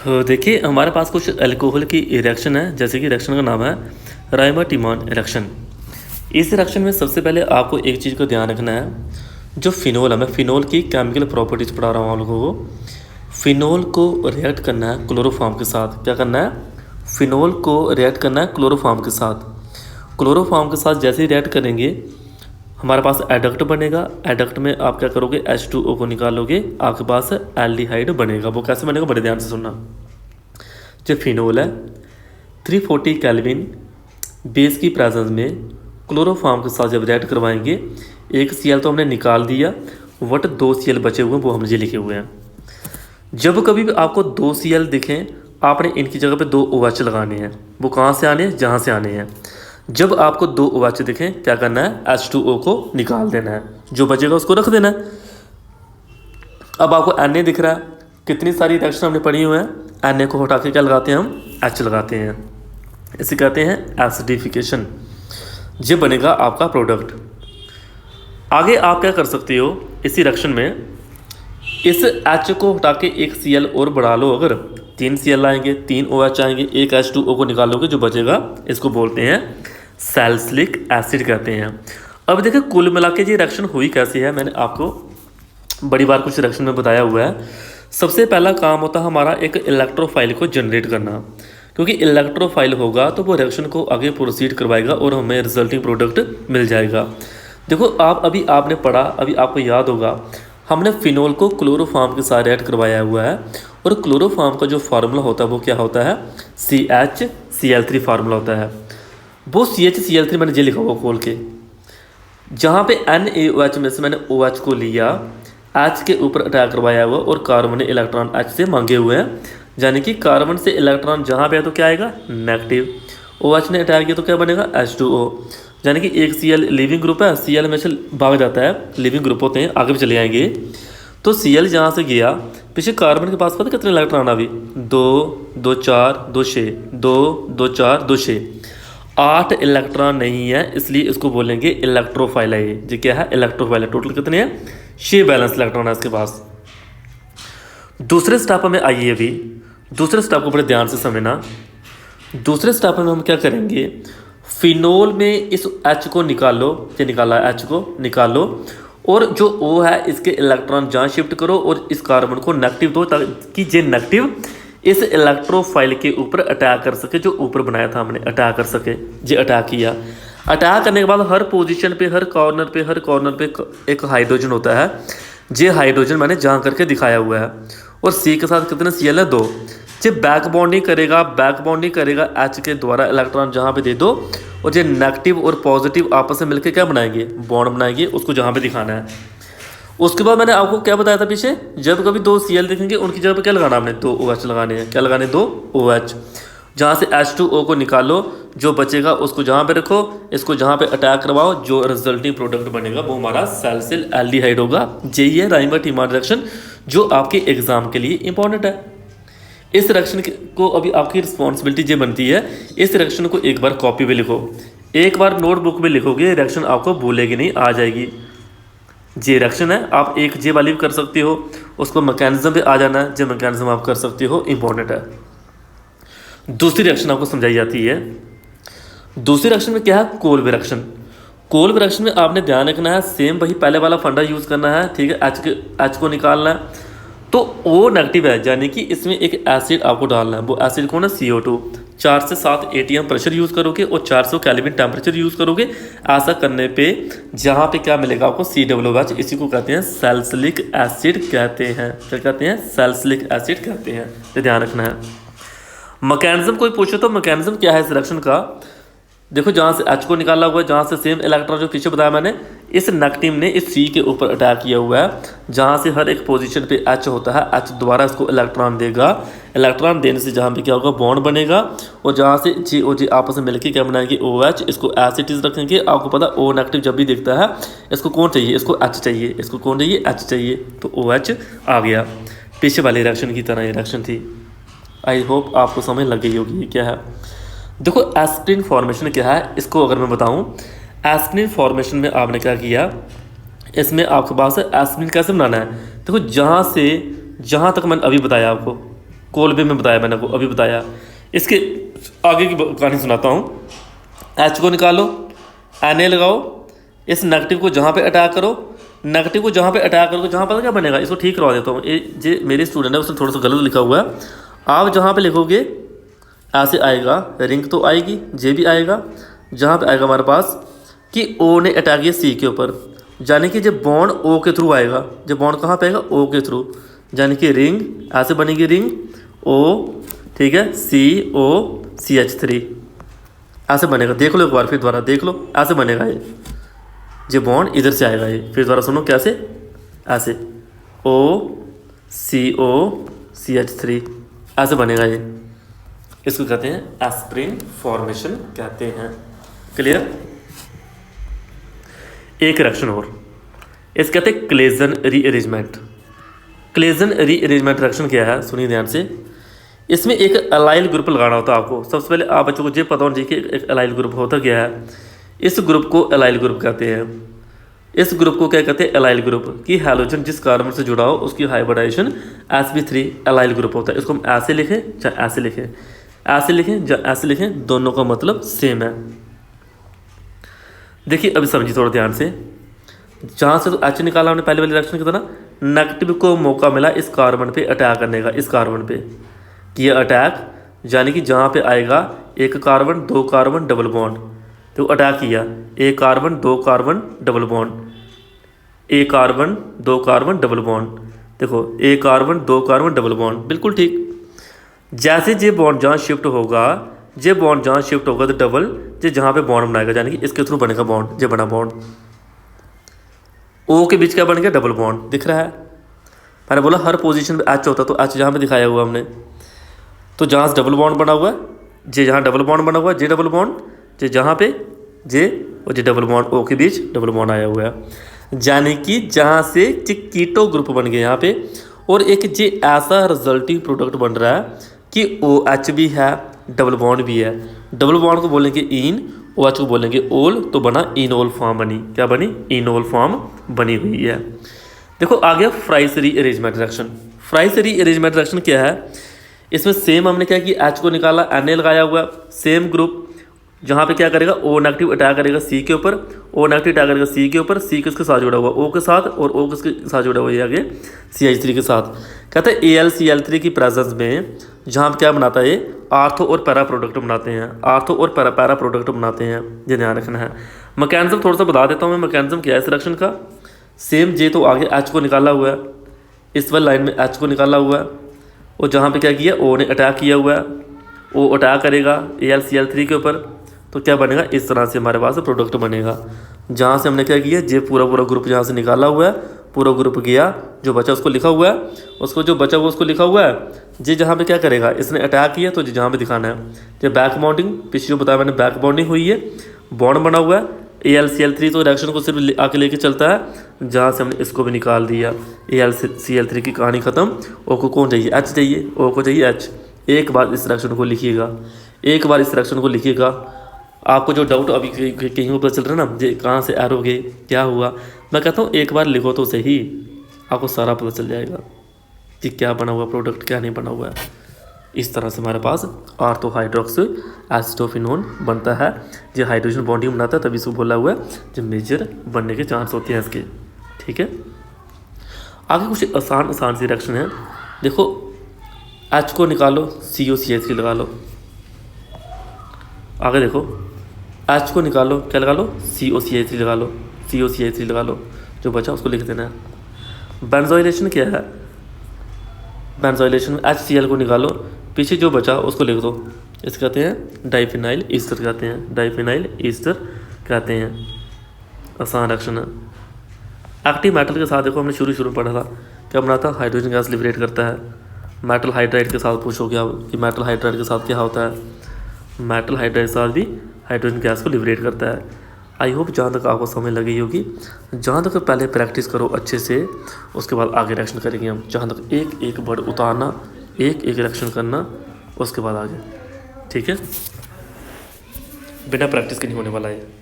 देखिए हमारे पास कुछ अल्कोहल की रिएक्शन है, जैसे कि रिएक्शन का नाम है राइमाटिमॉन रिएक्शन। इस रिएक्शन में सबसे पहले आपको एक चीज़ का ध्यान रखना है, जो फिनोल है, मैं फिनोल की केमिकल प्रॉपर्टीज़ पढ़ा रहा हूँ आप लोगों को। फिनोल को रिएक्ट करना है क्लोरोफॉर्म के साथ। क्या करना है? फिनोल को रिएक्ट करना है क्लोरोफॉर्म के साथ। क्लोरोफॉर्म के साथ जैसे ही रिएक्ट करेंगे हमारे पास एडक्ट बनेगा। एडक्ट में आप क्या करोगे? H2O को निकालोगे, आपके पास एल्डिहाइड बनेगा। वो कैसे बनेगा? बड़े ध्यान से सुनना। जो फिनोल है 340 केल्विन बेस की प्रेजेंस में क्लोरोफॉर्म के साथ जब रिएक्ट करवाएंगे, एक Cl तो हमने निकाल दिया, वट 2 Cl बचे हुए हैं, वो हमने ये लिखे हुए हैं। जब कभी भी आपको 2 Cl दिखें, आपने इनकी जगह पे 2 OH लगाने हैं। वो कहाँ से आने हैं? जहाँ से आने हैं। जब आपको 2 OH दिखें, क्या करना है? H2O को निकाल देना है, जो बचेगा उसको रख देना है। अब आपको Na दिख रहा है, कितनी सारी रिएक्शन हमने पढ़ी हुई हैं। Na को हटा के क्या लगाते हैं? हम H लगाते हैं। इसे कहते हैं एसिडिफिकेशन। ये बनेगा आपका प्रोडक्ट। आगे आप क्या कर सकते हो इसी रिएक्शन में, इस H को हटा के एक Cl और बढ़ा लो। अगर 3 Cl आएंगे, 3 OH आएंगे, एक H2O को निकालोगे, जो बचेगा इसको बोलते हैं सैलिसिलिक एसिड कहते हैं। अब देखिए कुल मिला के ये रिएक्शन हुई कैसी है, मैंने आपको बड़ी बार कुछ रिएक्शन में बताया हुआ है। सबसे पहला काम होता है हमारा एक इलेक्ट्रोफाइल को जनरेट करना, क्योंकि इलेक्ट्रोफाइल होगा तो वो रिएक्शन को आगे प्रोसीड करवाएगा और हमें रिजल्टिंग प्रोडक्ट मिल जाएगा। देखो आपने पढ़ा, अभी आपको याद होगा, हमने फिनोल को क्लोरोफॉर्म के साथ रिएक्ट करवाया हुआ है, और क्लोरोफॉर्म का जो फार्मूला होता है वो क्या होता है? CHCl3 फार्मूला होता है। वो CHCl3 मैंने ये लिखा हुआ खोल के, जहाँ पे NaOH में से मैंने OH को लिया, H के ऊपर अटैक करवाया हुआ, और कार्बन ने इलेक्ट्रॉन H से मांगे हुए हैं। यानी कि कार्बन से इलेक्ट्रॉन जहाँ पे है तो क्या आएगा? नेगेटिव। OH ने अटैक किया तो क्या बनेगा? H2O। यानी कि एक Cl लिविंग ग्रुप है, Cl में से भाग जाता है, लिविंग ग्रुप होते हैं, आगे भी चले आएंगे। तो Cl जहाँ से गया, पीछे कार्बन के पास पता कितने इलेक्ट्रॉन? अभी 2 2 4 2 6 2 2 4 2 6 8 इलेक्ट्रॉन नहीं है, इसलिए इसको बोलेंगे इलेक्ट्रोफाइल है। ये क्या है? इलेक्ट्रोफाइल है। टोटल कितने हैं? 6 बैलेंस इलेक्ट्रॉन है इसके पास। दूसरे स्टेप में आइए, अभी दूसरे स्टेप को बड़े ध्यान से समझना। दूसरे स्टेप में हम क्या करेंगे, फिनोल में इस H को निकालो, ये निकाला H को निकालो, और जो O है इसके इलेक्ट्रॉन जहाँ शिफ्ट करो, और इस कार्बन को नेगेटिव दो, ताकि ये नेगेटिव इस इलेक्ट्रोफाइल के ऊपर अटैक कर सके, जो ऊपर बनाया था हमने, अटैक कर सके। ये अटैक किया। अटैक करने के बाद हर पोजीशन पे, हर कॉर्नर पे एक हाइड्रोजन होता है। ये हाइड्रोजन मैंने जहाँ करके दिखाया हुआ है, और C के साथ कितने Cl है? 2। ये बैक बॉन्डिंग करेगा H के द्वारा, इलेक्ट्रॉन जहाँ पे दे दो, और ये नेगेटिव और पॉजिटिव आपस में मिलकर क्या बनाएंगे? बॉन्ड बनाएंगे, उसको जहाँ पे दिखाना है। उसके बाद मैंने आपको क्या बताया था पीछे, जब कभी 2 Cl दिखेंगे उनकी जगह पे क्या लगाना हमने? 2 OH लगाने हैं। क्या लगाने? 2 OH। जहाँ से H2O को निकालो, जो बचेगा उसको जहाँ पे रखो, इसको जहाँ पे अटैक करवाओ, जो रिजल्टिंग प्रोडक्ट बनेगा वो हमारा सैलिसिल एल्डिहाइड होगा। यही है राइमाटिमॉन रिएक्शन, जो आपके एग्जाम के लिए इंपॉर्टेंट है। इस रिएक्शन को अभी आपकी रिस्पॉन्सिबिलिटी ये बनती है, इस रिएक्शन को एक बार कॉपी पे लिखो, एक बार नोटबुक में लिखोगे, रिएक्शन आपको भूलेगी नहीं, आ जाएगी। जे रिएक्शन है, आप एक जे वाली भी कर सकते हो, उसको मैकेनिज्म पे आ जाना है, जो मैकेनिज्म आप कर सकते हो, इंपॉर्टेंट है। दूसरी रिएक्शन आपको समझाई जाती है। दूसरी रिएक्शन में क्या है? Kolb reaction. कोल्ब रिएक्शन में आपने ध्यान रखना है, सेम वही पहले वाला फंडा यूज़ करना है, ठीक है। H को निकालना है, तो O नेगेटिव है, यानी कि इसमें एक एसिड आपको डालना है। वो एसिड कौन है? CO2। 4 से 7 atm प्रेशर यूज़ करोगे, और 400 केल्विन टेम्परेचर यूज़ करोगे। ऐसा करने पे जहाँ पे क्या मिलेगा आपको? COOH। इसी को कहते हैं सैलिसिलिक एसिड कहते हैं। क्या कहते हैं? सैलिसिलिक एसिड कहते हैं। तो ध्यान रखना है। मैकेनिज्म कोई पूछे तो मैकेनिज्म क्या है इस रिएक्शन का, देखो जहाँ से H को निकाला हुआ है, जहाँ से सेम इलेक्ट्रॉन जो पीछे बताया मैंने, इस नेगेटिव ने इस C के ऊपर अटैक किया हुआ है, जहाँ से हर एक पोजीशन पे H होता है, H द्वारा इसको इलेक्ट्रॉन देगा। इलेक्ट्रॉन देने से जहाँ पे क्या होगा? बॉन्ड बनेगा, और जहाँ से G और G आपस में मिलकर क्या बनाएंगे? OH। इसको एज इट इज रखेंगे। आपको पता O नेगेटिव जब भी दिखता है, इसको कौन चाहिए? इसको H चाहिए। इसको कौन चाहिए? H चाहिए। तो OH आ गया। पीछे वाली रिएक्शन की तरह ये रिएक्शन थी। आई होप आपको समझ लग गई होगी क्या है। देखो एस्पिरिन फॉर्मेशन क्या है, इसको अगर मैं बताऊं, एस्पिरिन फॉर्मेशन में आपने क्या किया, इसमें आपके पास एस्पिरिन कैसे बनाना है। देखो जहाँ से जहाँ तक मैंने अभी बताया आपको, कोलबे में बताया मैंने, को अभी बताया। इसके आगे की कहानी सुनाता हूँ। एच को निकालो, Na लगाओ, इस नेगेटिव को जहाँ पे अटैक करो, नेगेटिव को जहाँ पे अटैक करो, जहाँ पर क्या बनेगा, इसको ठीक करवा देता हूँ। ये मेरी स्टूडेंट है, उसने थोड़ा सा गलत लिखा हुआ है। आप जहाँ पे लिखोगे ऐसे आएगा, रिंग तो आएगी, जे भी आएगा, जहाँ पे आएगा हमारे पास कि O ने अटैक किया C के ऊपर, यानी कि जब बॉन्ड O के थ्रू आएगा, जब बॉन्ड कहाँ पे आएगा, O के थ्रू, यानी कि रिंग ऐसे बनेगी, रिंग O, ठीक है, COCH3 ऐसे बनेगा। देख लो एक बार, फिर दोबारा देख लो, ऐसे बनेगा ये बॉन्ड इधर से आएगा। ये फिर दोबारा सुनो कैसे, ऐसे OCOCH3 ऐसे बनेगा ये। इसको कहते हैं एस्पिरिन फॉर्मेशन कहते हैं। क्लियर। एक रिएक्शन और, इस कहते हैं Claisen rearrangement. Claisen rearrangement reaction क्या है, सुनिए ध्यान से। इसमें एक अलाइल ग्रुप लगाना होता है आपको। सबसे पहले आप बच्चों को ये पता होना चाहिए कि एक अलाइल ग्रुप होता क्या है। इस ग्रुप को अलाइल ग्रुप कहते हैं। इस ग्रुप को क्या कहते हैं, अलाइल ग्रुप। की हैलोजन जिस कार्बन से जुड़ा हो उसकी हाइब्रिडाइजेशन sp3 अलाइल ग्रुप होता है। इसको हम ऐसे लिखें या ऐसे लिखें, ऐसे लिखें या ऐसे लिखें, दोनों का मतलब सेम है। देखिए अभी समझिए थोड़ा ध्यान से। जहाँ से तो H निकाला हमने पहले वाले रिएक्शन की तरह, नेगेटिव को मौका मिला इस कार्बन पे अटैक करने का, इस कार्बन पे किया अटैक, यानी कि जहाँ पे आएगा एक कार्बन, दो कार्बन, डबल बॉन्ड, तो अटैक किया, एक कार्बन, दो कार्बन, डबल बॉन्ड, एक कार्बन, दो कार्बन, डबल बॉन्ड। देखो एक कार्बन, दो कार्बन, डबल बॉन्ड, बिल्कुल ठीक। जैसे ये बॉन्ड जहाँ शिफ्ट होगा, ये बॉन्ड जहाँ शिफ्ट होगा तो डबल, ये जहाँ पे बॉन्ड बनाएगा, यानी कि इसके थ्रू बनेगा बॉन्ड, ये बना बॉन्ड। O के बीच क्या बन गया, डबल बॉन्ड, दिख रहा है। मैंने बोला हर पोजीशन पे H होता, तो H जहाँ पे दिखाया हुआ हमने, तो जहाँ से डबल बॉन्ड बना हुआ है, जे जहाँ डबल बॉन्ड बना हुआ है, जे डबल बॉन्ड, जे जहाँ पे जे और जे डबल बॉन्ड O के बीच डबल बॉन्ड आया हुआ है, यानी कि जहाँ से कीटो ग्रुप बन गया यहाँ पे। और एक जे ऐसा रिजल्टिंग प्रोडक्ट बन रहा है कि OH भी है, डबल बॉन्ड भी है। डबल बॉन्ड को बोलेंगे इन, OH को बोलेंगे ओल, तो बना इनोल फॉर्म बनी। क्या बनी, इनोल फॉर्म बनी हुई है। देखो आ गया Fries rearrangement reaction. Fries rearrangement reaction क्या है, इसमें सेम हमने क्या किया, H को निकाला, Na लगाया हुआ, सेम ग्रुप, जहाँ पे क्या करेगा, O नेगेटिव अटैक करेगा C के ऊपर, O नेगेटिव अटैक करेगा C के ऊपर, C किसके साथ जुड़ा हुआ, O के साथ, और O किसके साथ जुड़ा हुआ है आगे, CH3 के साथ। कहते हैं AlCl3 की प्रेजेंस में जहाँ पे क्या बनाता है, ये आर्थो और पैरा प्रोडक्ट बनाते हैं, आर्थो और पैरा प्रोडक्ट बनाते हैं, ये ध्यान रखना है। मैकेनिज्म थोड़ा सा बता देता हूँ मैं, मैकेनिज्म क्या है इस रिएक्शन का। सेम जे तो आगे H को निकाला हुआ है, इस वाली लाइन में H को निकाला हुआ है, और जहाँ पे क्या किया, O ने अटैक किया हुआ है, O अटैक करेगा AlCl3 के ऊपर, तो क्या बनेगा, इस तरह से हमारे पास प्रोडक्ट बनेगा। जहाँ से हमने क्या किया, ये पूरा ग्रुप जहाँ से निकाला हुआ है, पूरा ग्रुप गया, जो बचा उसको लिखा हुआ है, उसको जो बचा हुआ उसको लिखा हुआ है। ये जहाँ पे क्या करेगा, इसने अटैक किया, तो जहाँ पे दिखाना है, ये बैक बॉन्डिंग, पीछे जो बताया मैंने बैक बॉन्डिंग हुई है, बॉन्ड बना हुआ है। AlCl3 तो रिएक्शन को सिर्फ आके लेके चलता है, जहाँ से हमने इसको भी निकाल दिया, AlCl3 की कहानी खत्म। O को कौन चाहिए, H चाहिए, O को चाहिए H। एक बार इस रिएक्शन को लिखिएगा, एक बार इस रिएक्शन को लिखिएगा। आपको जो डाउट अभी कहीं को पता चल रहा है ना, ये कहाँ से एरो गए, क्या हुआ, मैं कहता हूँ एक बार लिखो तो सही, आपको सारा पता चल जाएगा कि क्या बना हुआ प्रोडक्ट, क्या नहीं बना हुआ है। इस तरह से हमारे पास आर्थो हाइड्रोक्स एसिटोफिनोन बनता है, जो हाइड्रोजन बॉन्डिंग बनाता है, तभी इसको बोला हुआ है जो मेजर बनने के चांस होते हैं इसके। ठीक है, आगे कुछ आसान सी रिएक्शन है। देखो H को निकालो, COCH3 लगा लो। आगे देखो H को निकालो, क्या लगा लो, COCH3 लगा लो, COCH3 लगा लो, जो बचा उसको लिख देना है। बेंजोइलेशन क्या है, बेंजोइलेशन में HCl को निकालो, पीछे जो बचा उसको लिख दो, इस कहते हैं डाइफिनाइल ईस्टर कहते हैं, डाइफिनाइल ईस्टर कहते हैं। आसान रिएक्शन है। एक्टिव मेटल के साथ देखो हमने शुरू में पढ़ा था, क्या बना था, हाइड्रोजन गैस लिबरेट करता है। मेटल हाइड्राइड के साथ पूछो क्या कि मेटल हाइड्राइड के साथ क्या होता है, मेटल हाइड्राइड के साथ भी हाइड्रोजन गैस को लिबरेट करता है। आई होप जहाँ तक आपको समझ लगी होगी। जहाँ तक पहले प्रैक्टिस करो अच्छे से, उसके बाद आगे रिएक्शन करेंगे हम। जहाँ तक एक एक वर्ड उतारना, एक एक रिएक्शन करना, उसके बाद आगे। ठीक है, बिना प्रैक्टिस के नहीं होने वाला है।